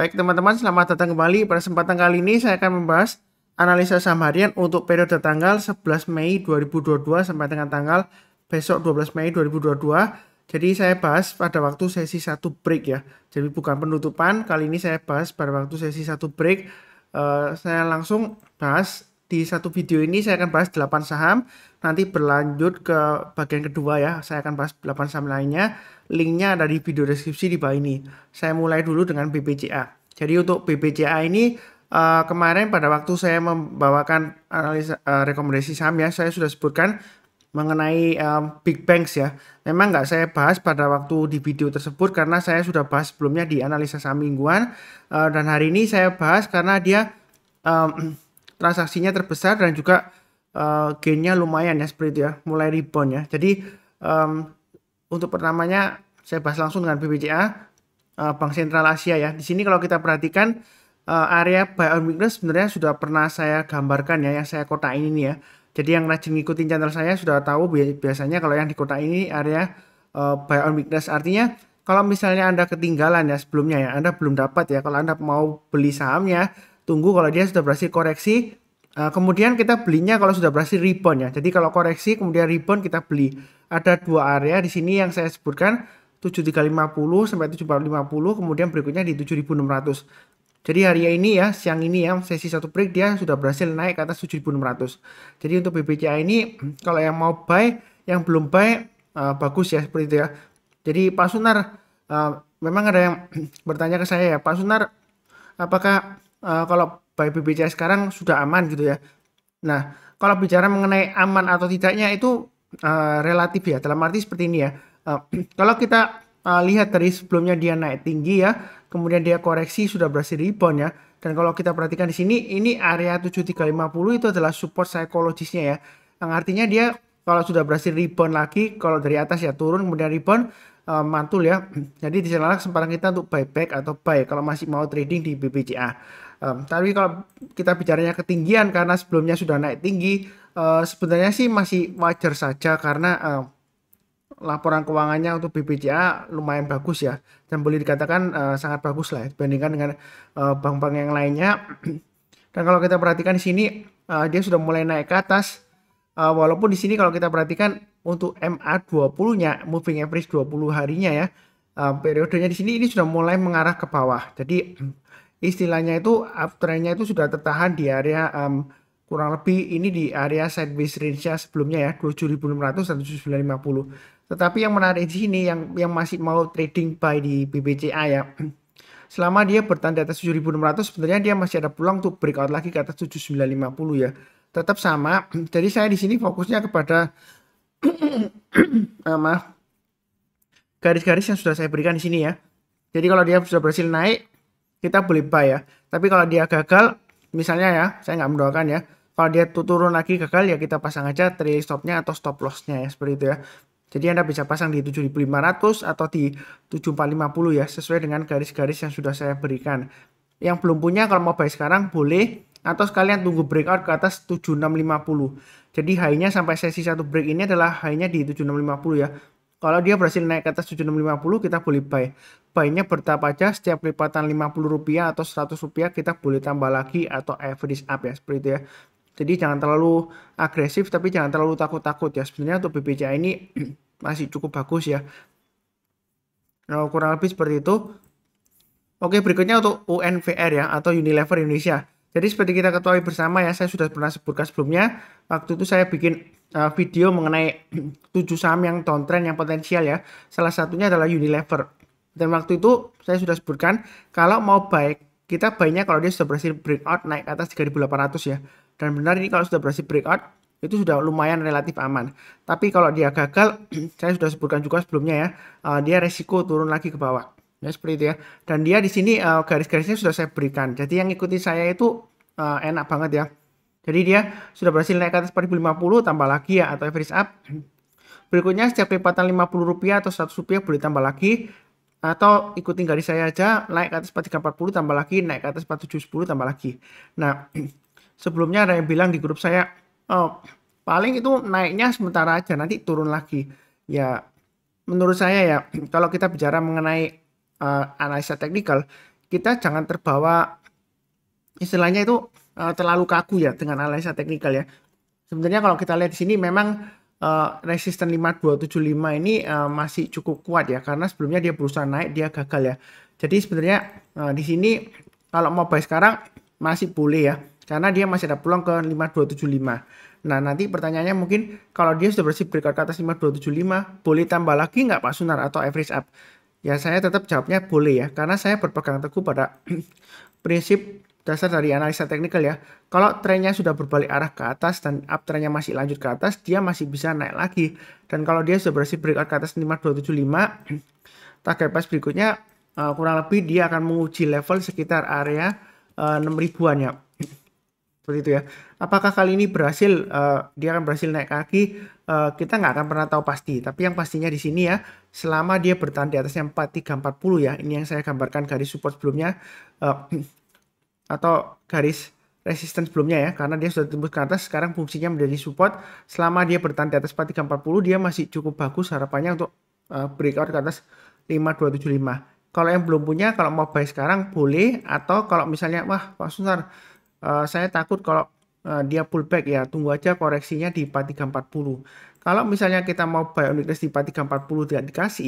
Baik teman-teman, selamat datang kembali. Pada kesempatan kali ini saya akan membahas analisa saham harian untuk periode tanggal 11 Mei 2022 sampai dengan tanggal besok 12 Mei 2022. Jadi saya bahas pada waktu sesi 1 break ya. Jadi bukan penutupan, kali ini saya bahas pada waktu sesi 1 break. Saya langsung bahas di satu video ini saya akan bahas 8 saham. Nanti berlanjut ke bagian kedua ya. Saya akan bahas 8 saham lainnya. Linknya ada di video deskripsi di bawah ini. Saya mulai dulu dengan BBCA. Jadi untuk BBCA ini kemarin pada waktu saya membawakan analisa rekomendasi saham ya, saya sudah sebutkan mengenai big banks ya. Memang nggak saya bahas pada waktu di video tersebut karena saya sudah bahas sebelumnya di analisa saham mingguan. Dan hari ini saya bahas karena dia transaksinya terbesar dan juga gainnya lumayan ya seperti itu ya, mulai rebound ya. Jadi untuk pertamanya saya bahas langsung dengan BBCA, Bank Sentral Asia ya. Di sini kalau kita perhatikan area buy on weakness sebenarnya sudah pernah saya gambarkan ya, yang saya kotain ini ya. Jadi yang rajin ngikutin channel saya sudah tahu biasanya kalau yang di kota ini area buy on weakness. Artinya kalau misalnya Anda ketinggalan ya sebelumnya ya, Anda belum dapat ya, kalau Anda mau beli sahamnya, tunggu kalau dia sudah berhasil koreksi. Kemudian kita belinya kalau sudah berhasil rebound ya. Jadi kalau koreksi kemudian rebound kita beli. Ada dua area di sini yang saya sebutkan 7350 sampai 7450, kemudian berikutnya di 7600. Jadi hari ini ya, siang ini ya, sesi 1 break dia sudah berhasil naik ke atas 7600. Jadi untuk BBCA ini kalau yang mau buy, yang belum buy bagus ya seperti itu ya. Jadi Pak Sunar, memang ada yang bertanya ke saya ya, Pak Sunar, apakah kalau buy BBCA sekarang sudah aman gitu ya? Nah, kalau bicara mengenai aman atau tidaknya itu relatif ya, dalam arti seperti ini ya. Kalau kita lihat dari sebelumnya dia naik tinggi ya, kemudian dia koreksi sudah berhasil rebound ya. Dan kalau kita perhatikan di sini, ini area 7350 itu adalah support psikologisnya ya. Yang artinya dia kalau sudah berhasil rebound lagi, kalau dari atas ya turun kemudian rebound, mantul ya. Jadi di sana kesempatan kita untuk buyback atau buy kalau masih mau trading di BBCA. Tapi kalau kita bicaranya ketinggian karena sebelumnya sudah naik tinggi, sebenarnya sih masih wajar saja karena laporan keuangannya untuk BBCA lumayan bagus ya, dan boleh dikatakan sangat bagus lah dibandingkan dengan bank-bank yang lainnya. Dan kalau kita perhatikan di sini dia sudah mulai naik ke atas, walaupun di sini kalau kita perhatikan untuk MA20-nya, moving average 20 harinya ya, periodenya di sini ini sudah mulai mengarah ke bawah. Jadi istilahnya itu uptrendnya itu sudah tertahan di area kurang lebih ini di area sideways range-nya sebelumnya ya, 2600 dan 7950. Tetapi yang menarik di sini yang masih mau trading buy di BBCA ya, selama dia bertahan di atas 7600 sebenarnya dia masih ada peluang untuk breakout lagi ke atas 7950 ya. Tetap sama. Jadi saya di sini fokusnya kepada garis-garis yang sudah saya berikan di sini ya. Jadi kalau dia sudah berhasil naik, kita boleh buy ya. Tapi kalau dia gagal, misalnya ya, saya nggak mendoakan ya, kalau dia turun lagi gagal ya kita pasang aja trailing stopnya atau stop lossnya ya, seperti itu ya. Jadi Anda bisa pasang di 7500 atau di 7450 ya, sesuai dengan garis-garis yang sudah saya berikan. Yang belum punya kalau mau buy sekarang boleh, atau sekalian tunggu breakout ke atas 7650. Jadi high-nya sampai sesi 1 break ini adalah high-nya di 7650 ya. Kalau dia berhasil naik ke atas 7650 kita boleh buy. Buy-nya bertahap aja, setiap kelipatan Rp50 atau Rp100 kita boleh tambah lagi atau average up ya, seperti itu ya. Jadi jangan terlalu agresif tapi jangan terlalu takut-takut ya. Sebenarnya untuk BBCA ini masih cukup bagus ya. Nah, kurang lebih seperti itu. Oke, berikutnya untuk UNVR ya, atau Unilever Indonesia. Jadi seperti kita ketahui bersama ya, saya sudah pernah sebutkan sebelumnya. Waktu itu saya bikin video mengenai 7 saham yang downtrend yang potensial ya. Salah satunya adalah Unilever. Dan waktu itu saya sudah sebutkan kalau mau buy, kita buy-nya kalau dia sudah berhasil breakout naik ke atas 3.800 ya. Dan benar ini kalau sudah berhasil breakout itu sudah lumayan relatif aman. Tapi kalau dia gagal, saya sudah sebutkan juga sebelumnya ya, dia resiko turun lagi ke bawah. Ya seperti itu ya. Dan dia di sini garis-garisnya sudah saya berikan. Jadi yang ikuti saya itu enak banget ya. Jadi dia sudah berhasil naik ke atas 4050 tambah lagi ya, atau average up. Berikutnya setiap kelipatan Rp50 atau Rp100 boleh tambah lagi. Atau ikutin garis saya aja, naik ke atas 4340 tambah lagi, naik ke atas 4710 tambah lagi. Nah, sebelumnya ada yang bilang di grup saya, oh, paling itu naiknya sementara aja, nanti turun lagi. Ya, menurut saya ya, kalau kita bicara mengenai analisa teknikal, kita jangan terbawa istilahnya itu terlalu kaku ya dengan analisa teknikal ya. Sebenarnya kalau kita lihat di sini memang resisten 5275 ini masih cukup kuat ya, karena sebelumnya dia berusaha naik, dia gagal ya. Jadi sebenarnya di sini kalau mau buy sekarang masih boleh ya, karena dia masih ada peluang ke 5275. Nah, nanti pertanyaannya mungkin kalau dia sudah bersih breakout ke atas 5275, boleh tambah lagi nggak Pak Sunar atau average up? Ya saya tetap jawabnya boleh ya, karena saya berpegang teguh pada prinsip dasar dari analisa teknikal ya. Kalau trennya sudah berbalik arah ke atas dan uptrendnya masih lanjut ke atas, dia masih bisa naik lagi. Dan kalau dia sudah berhasil breakout ke atas 5275, target price berikutnya kurang lebih dia akan menguji level sekitar area 6.000-an ya. Seperti itu ya. Apakah kali ini berhasil, dia akan berhasil naik kaki, kita nggak akan pernah tahu pasti. Tapi yang pastinya di sini ya, selama dia bertahan di atasnya 4340 ya, ini yang saya gambarkan garis support sebelumnya, atau garis resistance sebelumnya ya, karena dia sudah tembus ke atas, sekarang fungsinya menjadi support. Selama dia bertahan di atas 4340, dia masih cukup bagus harapannya untuk breakout ke atas 5275. Kalau yang belum punya, kalau mau buy sekarang boleh, atau kalau misalnya wah Pak Sunar, saya takut kalau dia pullback ya, tunggu aja koreksinya di 4340. Kalau misalnya kita mau buy on weakness di 4340 tidak dikasih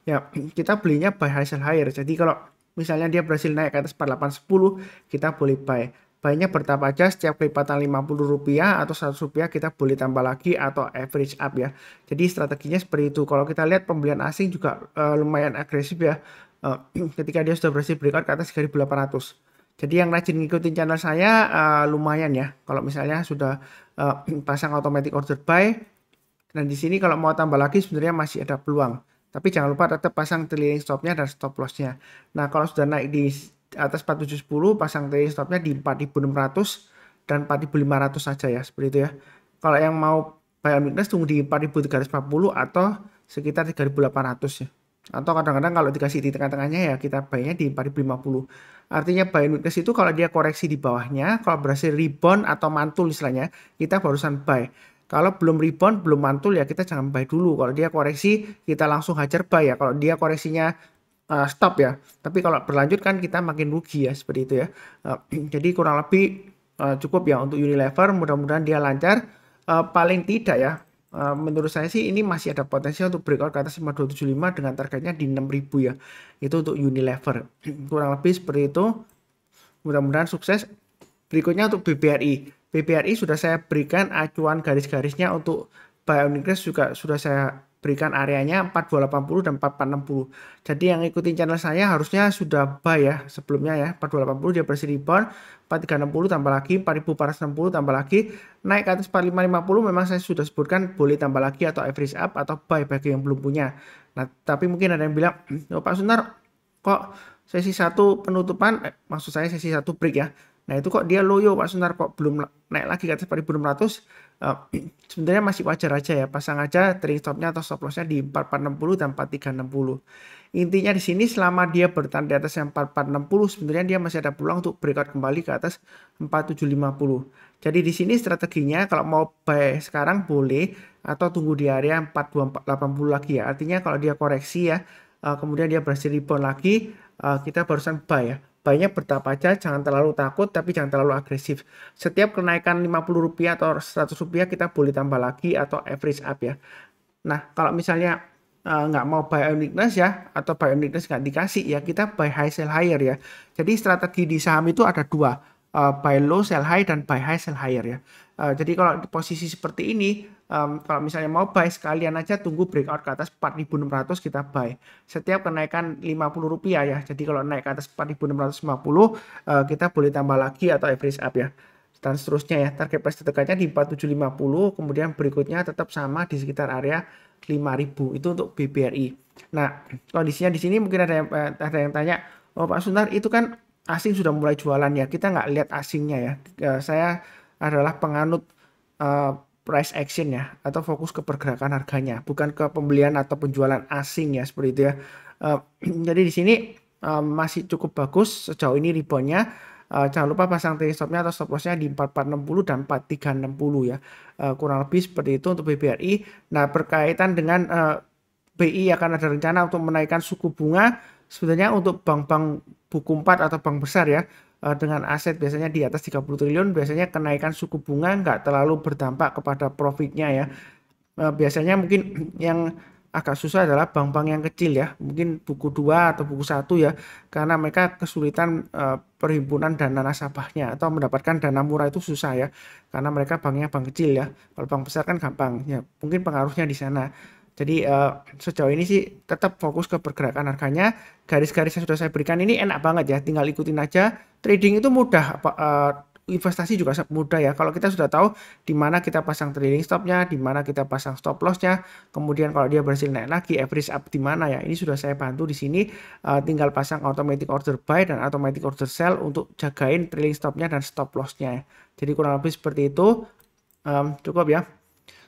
ya kita belinya buy high sell higher. Jadi kalau misalnya dia berhasil naik ke atas 4810, kita boleh buy. Buy-nya bertahap aja, setiap kelipatan Rp50 atau Rp100 kita boleh tambah lagi atau average up ya. Jadi strateginya seperti itu. Kalau kita lihat pembelian asing juga lumayan agresif ya. Ketika dia sudah berhasil breakout ke atas 3.800. Jadi yang rajin ngikutin channel saya lumayan ya. Kalau misalnya sudah pasang automatic order buy, dan di sini kalau mau tambah lagi sebenarnya masih ada peluang. Tapi jangan lupa tetap pasang trailing stopnya dan stop lossnya. Nah kalau sudah naik di atas 4710, pasang trailing stopnya di 4600 dan 4500 saja ya, seperti itu ya. Kalau yang mau buy on weakness tunggu di 4340 atau sekitar 3800 ya. Atau kadang-kadang kalau dikasih di tengah-tengahnya ya kita buy-nya di 4050. Artinya buy on weakness itu kalau dia koreksi di bawahnya, kalau berhasil rebound atau mantul istilahnya, kita barusan buy. Kalau belum rebound, belum mantul ya kita jangan buy dulu. Kalau dia koreksi, kita langsung hajar buy ya. Kalau dia koreksinya stop ya. Tapi kalau berlanjut kan kita makin rugi ya, seperti itu ya. Jadi kurang lebih cukup ya untuk Unilever. Mudah-mudahan dia lancar. Paling tidak ya, menurut saya sih ini masih ada potensi untuk breakout ke atas 5275 dengan targetnya di 6000 ya. Itu untuk Unilever. Kurang lebih seperti itu. Mudah-mudahan sukses. Berikutnya untuk BBRI. BBRI sudah saya berikan acuan garis-garisnya, untuk buy on weakness juga sudah saya berikan areanya 4280 dan 4460. Jadi yang ikutin channel saya harusnya sudah buy ya sebelumnya ya. 4280 dia berhasil rebound, 4360 tambah lagi, 4460 tambah lagi, naik ke atas 4550 memang saya sudah sebutkan boleh tambah lagi atau average up atau buy bagi yang belum punya. Nah, tapi mungkin ada yang bilang, "Oh, Pak Sunar, kok sesi 1 penutupan, maksud saya sesi 1 break ya. Nah itu kok dia loyo Pak Sunar, kok belum naik lagi ke atas 4600. Sebenarnya masih wajar aja ya, pasang aja trailing stopnya atau stop lossnya di 4460 dan 4360. Intinya di sini selama dia bertahan di atas yang 4460 sebenarnya dia masih ada peluang untuk breakout kembali ke atas 4750. Jadi di sini strateginya kalau mau buy sekarang boleh, atau tunggu di area 4280 lagi ya. Artinya kalau dia koreksi ya, kemudian dia berhasil rebound lagi, kita barusan buy ya. Buy-nya bertahap aja, jangan terlalu takut tapi jangan terlalu agresif. Setiap kenaikan Rp50 atau Rp100 kita boleh tambah lagi atau average up ya. Nah kalau misalnya nggak mau buy on weakness ya, atau buy on weakness nggak dikasih ya, kita buy high sell higher ya. Jadi strategi di saham itu ada dua, buy low sell high dan buy high sell higher ya. Jadi kalau di posisi seperti ini, kalau misalnya mau buy sekalian aja tunggu breakout ke atas 4600 kita buy. Setiap kenaikan Rp50 ya. Jadi kalau naik ke atas 4650 kita boleh tambah lagi atau average up ya. Dan seterusnya ya. Target price terdekatnya di 4750, kemudian berikutnya tetap sama di sekitar area 5000. Itu untuk BBRI. Nah, kondisinya di sini mungkin ada yang tanya, "Oh Pak Sunar, itu kan asing sudah mulai jualan ya. Kita nggak lihat asingnya ya." Saya adalah penganut price action ya, atau fokus ke pergerakan harganya, bukan ke pembelian atau penjualan asing ya, seperti itu ya. Jadi di sini masih cukup bagus sejauh ini reboundnya. Jangan lupa pasang trailing stopnya atau stop lossnya di 4460 dan 4360 ya. Kurang lebih seperti itu untuk BBRI. Nah berkaitan dengan BI akan ada rencana untuk menaikkan suku bunga, sebenarnya untuk bank-bank buku 4 atau bank besar ya, dengan aset biasanya di atas 30 triliun, biasanya kenaikan suku bunga nggak terlalu berdampak kepada profitnya ya. Biasanya mungkin yang agak susah adalah bank-bank yang kecil ya, mungkin buku 2 atau buku 1 ya, karena mereka kesulitan perhimpunan dana nasabahnya atau mendapatkan dana murah itu susah ya, karena mereka banknya bank kecil ya. Kalau bank besar kan gampang ya, mungkin pengaruhnya di sana. Jadi sejauh ini sih tetap fokus ke pergerakan harganya. Garis-garis yang sudah saya berikan ini enak banget ya, tinggal ikutin aja. Trading itu mudah, investasi juga mudah ya. Kalau kita sudah tahu di mana kita pasang trailing stopnya, di mana kita pasang stop lossnya, kemudian kalau dia berhasil naik lagi, average up di mana ya. Ini sudah saya bantu di sini. Tinggal pasang automatic order buy dan automatic order sell untuk jagain trailing stopnya dan stop lossnya. Jadi kurang lebih seperti itu. Cukup ya.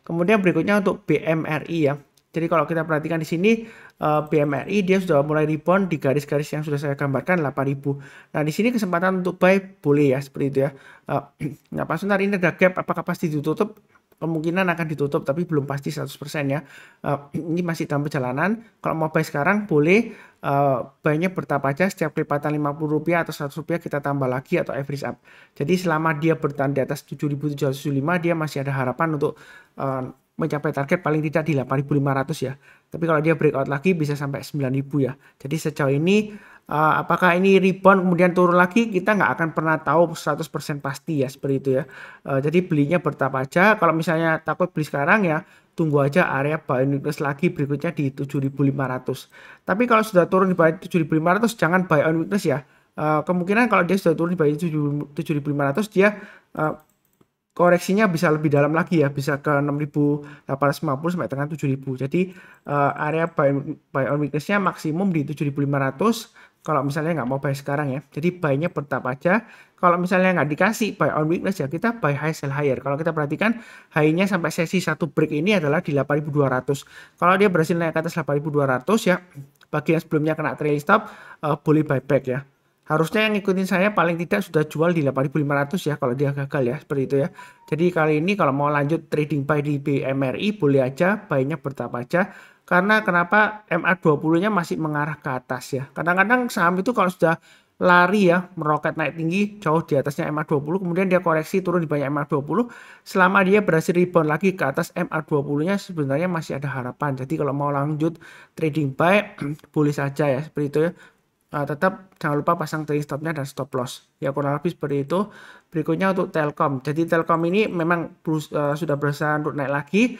Kemudian berikutnya untuk BMRI ya. Jadi kalau kita perhatikan di sini BMRI dia sudah mulai rebound di garis-garis yang sudah saya gambarkan 8.000. Nah, di sini kesempatan untuk buy boleh ya seperti itu ya. Nah, pas sebentar ini ada gap, apakah pasti ditutup? Kemungkinan akan ditutup tapi belum pasti 100% ya. Ini masih dalam perjalanan. Kalau mau buy sekarang boleh, buy-nya bertahap aja, setiap kelipatan Rp50 atau Rp100 kita tambah lagi atau average up. Jadi selama dia bertahan di atas 7.775 dia masih ada harapan untuk mencapai target paling tidak di 8.500 ya. Tapi kalau dia breakout lagi bisa sampai 9.000 ya. Jadi sejauh ini apakah ini rebound kemudian turun lagi, kita nggak akan pernah tahu 100% pasti ya seperti itu ya. Jadi belinya bertahap aja. Kalau misalnya takut beli sekarang ya tunggu aja area buy weakness lagi berikutnya di 7.500. Tapi kalau sudah turun di bawah 7.500 jangan buy on weakness ya. Kemungkinan kalau dia sudah turun di bawah 7.500 dia koreksinya bisa lebih dalam lagi ya, bisa ke 6.850 sampai dengan 7.000. Jadi area buy on weakness-nya maksimum di 7.500 kalau misalnya nggak mau buy sekarang ya. Jadi buy-nya bertahap aja. Kalau misalnya nggak dikasih buy on weakness ya kita buy high sell higher. Kalau kita perhatikan high-nya sampai sesi 1 break ini adalah di 8.200. Kalau dia berhasil naik ke atas 8.200 ya, bagi yang sebelumnya kena trailing stop boleh buy back ya. Harusnya yang ngikutin saya paling tidak sudah jual di 8.500 ya kalau dia gagal ya seperti itu ya. Jadi kali ini kalau mau lanjut trading buy di BMRI boleh aja, buy-nya bertahap aja. Karena kenapa MA20-nya masih mengarah ke atas ya. Kadang-kadang saham itu kalau sudah lari ya, meroket naik tinggi jauh di atasnya MA20, kemudian dia koreksi turun di banyak MA20, selama dia berhasil rebound lagi ke atas MA20-nya sebenarnya masih ada harapan. Jadi kalau mau lanjut trading buy boleh saja ya seperti itu ya. Tetap jangan lupa pasang trailing stopnya dan stop loss ya, kurang lebih seperti itu. Berikutnya untuk Telkom. Jadi Telkom ini memang sudah berusaha untuk naik lagi.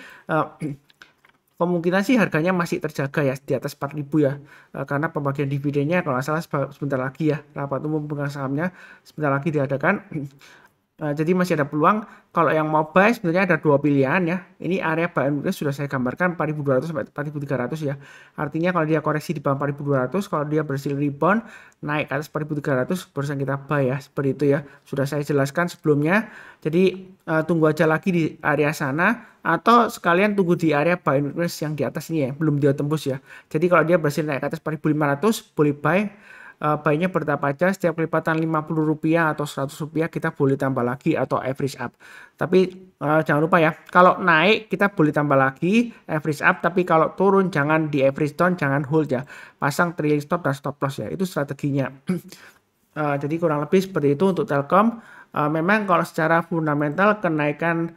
Kemungkinan sih harganya masih terjaga ya di atas 4.000 ya, karena pembagian dividennya kalau nggak salah sebentar lagi ya, rapat umum pemegang sahamnya sebentar lagi diadakan. Jadi masih ada peluang. Kalau yang mau buy sebenarnya ada dua pilihan ya. Ini area buy and weakness sudah saya gambarkan 4.200 sampai 4.300 ya. Artinya kalau dia koreksi di bawah 4.200, kalau dia berhasil rebound naik ke atas 4.300 barusan kita buy ya. Seperti itu ya. Sudah saya jelaskan sebelumnya. Jadi tunggu aja lagi di area sana atau sekalian tunggu di area buy and weakness yang di atas ini ya, belum dia tembus ya. Jadi kalau dia berhasil naik ke atas 4.500 boleh buy. Buy-nya bertahap aja, setiap kelipatan Rp50 atau Rp100 kita boleh tambah lagi atau average up. Tapi jangan lupa ya, kalau naik kita boleh tambah lagi average up, tapi kalau turun jangan di average down, jangan hold ya. Pasang trailing stop dan stop loss ya, itu strateginya. Jadi kurang lebih seperti itu untuk Telkom. Memang kalau secara fundamental kenaikan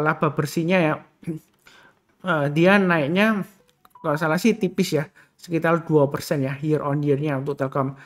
laba bersihnya ya, dia naiknya kalau salah sih tipis ya, sekitar 2% ya year on year-nya untuk Telkom.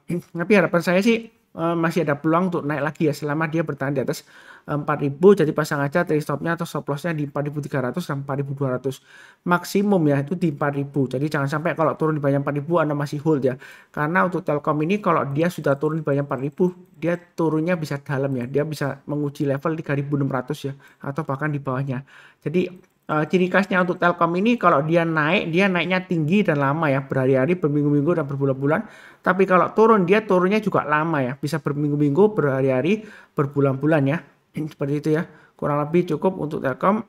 Tapi harapan saya sih masih ada peluang untuk naik lagi ya selama dia bertahan di atas 4.000. Jadi pasang aja trailing stop-nya atau stop loss-nya di 4.300 dan 4.200. Maksimum ya itu di 4.000. Jadi jangan sampai kalau turun di bawah 4.000 Anda masih hold ya. Karena untuk Telkom ini kalau dia sudah turun di bawah 4.000, dia turunnya bisa dalam ya. Dia bisa menguji level 3.600 ya atau bahkan di bawahnya. Jadi ciri khasnya untuk Telkom ini kalau dia naik, dia naiknya tinggi dan lama ya, berhari-hari, berminggu-minggu dan berbulan-bulan. Tapi kalau turun, dia turunnya juga lama ya, bisa berminggu-minggu, berhari-hari, berbulan-bulan ya. Seperti itu ya, kurang lebih cukup untuk Telkom.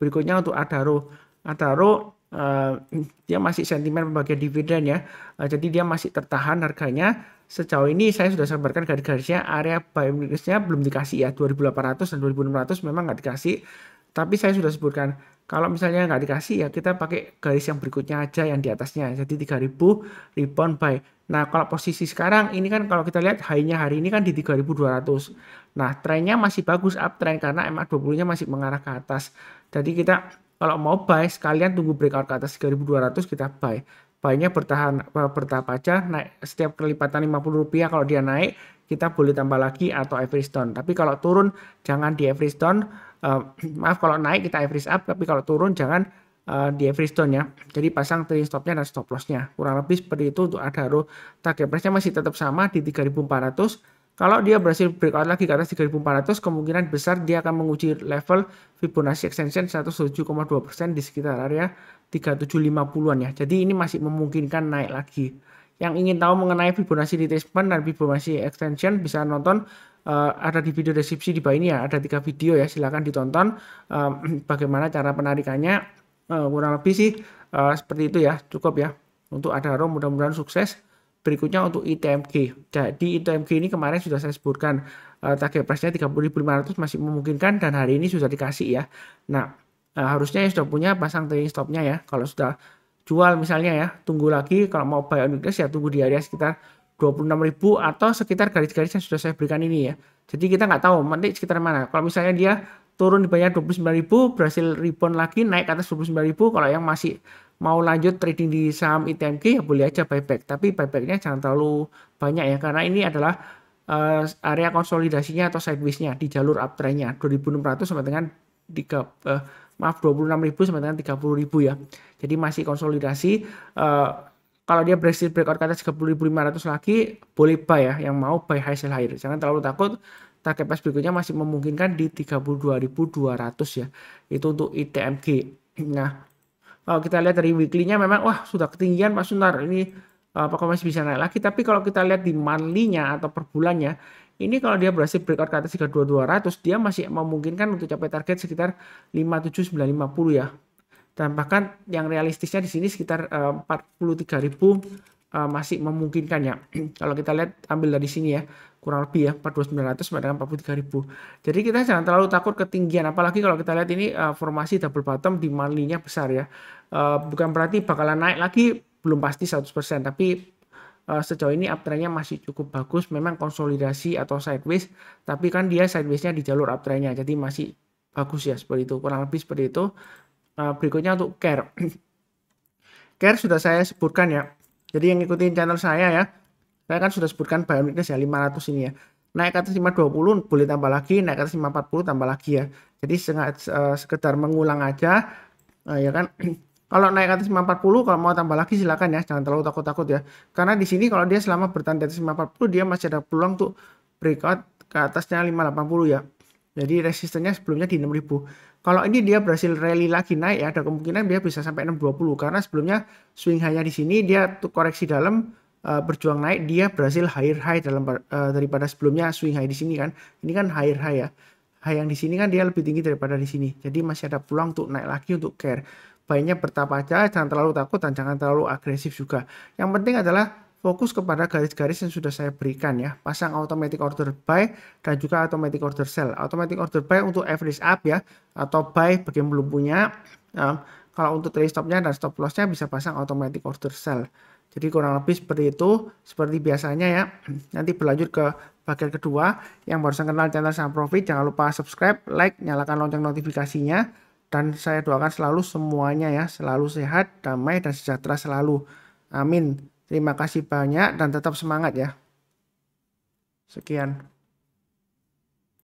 Berikutnya untuk Adaro. Adaro dia masih sentimen pembagian dividen ya, jadi dia masih tertahan harganya. Sejauh ini saya sudah sampaikan garis-garisnya, area buy weakness-nya belum dikasih ya, 2.800 dan 2.600 memang nggak dikasih. Tapi saya sudah sebutkan Kalau misalnya nggak dikasih ya kita pakai garis yang berikutnya aja yang di atasnya. Jadi 3000 rebound buy. Nah, kalau posisi sekarang ini kan kalau kita lihat high-nya hari ini kan di 3200. Nah, trennya masih bagus uptrend karena MA20-nya masih mengarah ke atas. Jadi kita kalau mau buy sekalian tunggu breakout ke atas 3200 kita buy. Buy-nya bertahap aja naik setiap kelipatan Rp50 kalau dia naik kita boleh tambah lagi atau average down. Tapi kalau turun jangan di average down. Maaf kalau naik kita average up, tapi kalau turun jangan di average down ya. Jadi pasang trailing stopnya dan stop lossnya. Kurang lebih seperti itu untuk Adaro. Target price-nya masih tetap sama di 3.400. Kalau dia berhasil breakout lagi ke atas 3.400, kemungkinan besar dia akan menguji level Fibonacci extension 107,2% di sekitar area 3750-an ya. Jadi ini masih memungkinkan naik lagi. Yang ingin tahu mengenai Fibonacci retracement dan Fibonacci extension bisa nonton ada di video deskripsi di bawah ini ya, ada 3 video ya, silahkan ditonton bagaimana cara penarikannya. Kurang lebih sih seperti itu ya, cukup ya untuk Adaro, mudah-mudahan sukses. Berikutnya untuk ITMG. Jadi ITMG ini kemarin sudah saya sebutkan target price-nya 30.500 masih memungkinkan dan hari ini sudah dikasih ya. Nah, harusnya ya sudah punya pasang trailing stop-nya ya. Kalau sudah jual misalnya ya, tunggu lagi. Kalau mau buy on weakness ya tunggu di area sekitar 26.000 atau sekitar garis-garis yang sudah saya berikan ini ya. Jadi kita nggak tahu nanti sekitar mana. Kalau misalnya dia turun di bawah 29.000, berhasil rebound lagi naik ke atas 29.000. Kalau yang masih mau lanjut trading di saham ITMG ya boleh aja buyback. Tapi buybacknya jangan terlalu banyak ya, karena ini adalah area konsolidasinya atau sideways-nya di jalur uptrend-nya 2.600 sampai dengan 26.000 sampai dengan 30.000 ya. Jadi masih konsolidasi. Kalau dia berhasil breakout ke atas 30.500 lagi, boleh buy ya. Yang mau buy high sell higher. Jangan terlalu takut. Target price berikutnya masih memungkinkan di 32.200 ya. Itu untuk ITMG. Nah, kalau kita lihat dari weekly-nya memang wah sudah ketinggian Pak Suntar. Ini apakah masih bisa naik lagi? Tapi kalau kita lihat di monthly-nya atau per bulannya, ini kalau dia berhasil breakout ke atas 32.200, dia masih memungkinkan untuk capai target sekitar 57.950 ya. Dan bahkan yang realistisnya di sini sekitar 43.000 masih memungkinkan ya. Kalau kita lihat ambil dari sini ya, kurang lebih ya 42.900 sampai dengan 43.000. Jadi kita jangan terlalu takut ketinggian, apalagi kalau kita lihat ini formasi double bottom di monthly-nya besar ya. Bukan berarti bakalan naik lagi, belum pasti 100%, tapi sejauh ini uptrendnya masih cukup bagus. Memang konsolidasi atau sideways, tapi kan dia sideways-nya di jalur uptrendnya, jadi masih bagus ya seperti itu, kurang lebih seperti itu. Berikutnya untuk Care. Care sudah saya sebutkan ya. Jadi yang ngikutin channel saya ya, saya kan sudah sebutkan buy on weakness ya 500 ini ya. Naik ke atas 520 boleh tambah lagi, naik ke atas 540 tambah lagi ya. Jadi sekedar mengulang aja ya kan. Kalau naik ke atas 540 kalau mau tambah lagi silakan ya, jangan terlalu takut-takut ya. Karena di sini kalau dia selama bertahan di atas 540 dia masih ada peluang untuk breakout ke atasnya 580 ya. Jadi resistennya sebelumnya di 6000. Kalau ini dia berhasil rally lagi naik ya, ada kemungkinan dia bisa sampai 620 karena sebelumnya swing high-nya di sini dia koreksi dalam berjuang naik, dia berhasil higher high dalam daripada sebelumnya swing high di sini kan. Ini kan higher high ya. High yang di sini kan dia lebih tinggi daripada di sini. Jadi masih ada peluang untuk naik lagi untuk Care. Buy-nya bertahap aja, jangan terlalu takut dan jangan terlalu agresif juga. Yang penting adalah fokus kepada garis-garis yang sudah saya berikan ya. Pasang automatic order buy dan juga automatic order sell. Automatic order buy untuk average up ya, atau buy bagi yang belum punya. Kalau untuk trailing stopnya dan stop lossnya bisa pasang automatic order sell. Jadi kurang lebih seperti itu, seperti biasanya ya. Nanti berlanjut ke bagian kedua. Yang baru kenal channel Saham Profit, jangan lupa subscribe, like, nyalakan lonceng notifikasinya. Dan saya doakan selalu semuanya ya, selalu sehat, damai, dan sejahtera selalu. Amin. Terima kasih banyak dan tetap semangat ya. Sekian.